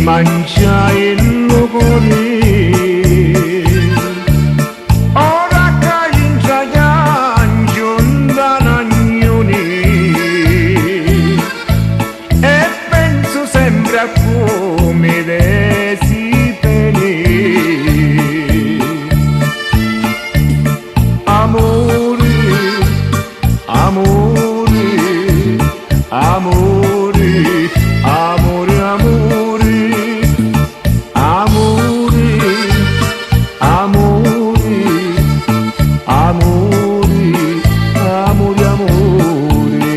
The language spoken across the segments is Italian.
mangia il locone. Ora che intragancio da nagnoni e penso sempre a come desi bene. Amore, amore, amore, amore, amore, amore, amore, amore, amore, amore.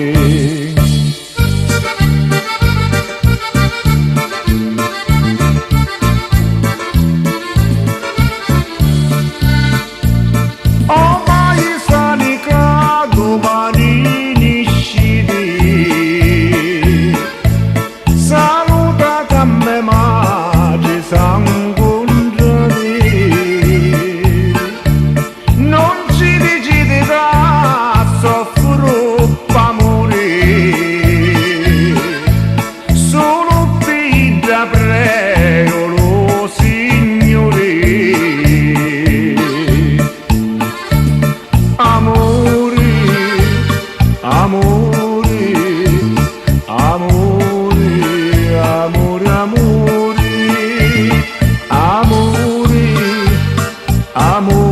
Ormai sani cago marini scidi, saluta a me madre sanguingiani, non ci decide da soffro amore, solo pida prego lo Signore. Amore, amore, amore, amore, amore, amore, amore,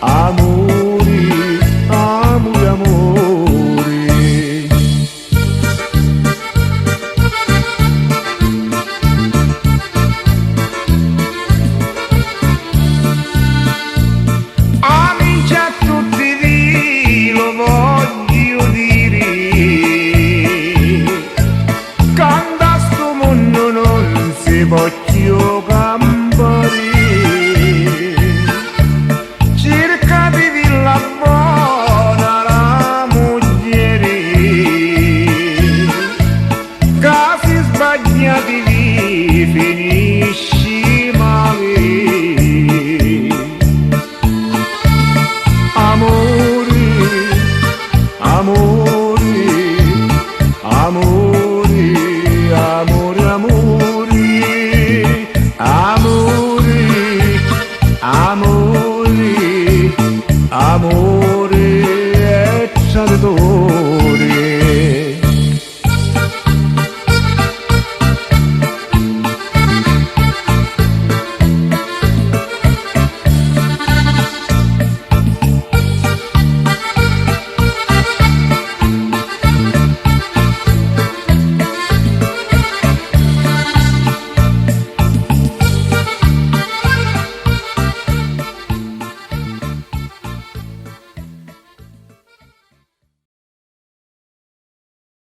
amore, amore, amore. Amici a tutti vi lo voglio dire, quando a sto mondo non si può più campare, cerca di dirla buona la moglie, casi sbagliati vi finisci male. Amore, amore, amore, amore, amore, amore, amore, amore, e c'ha di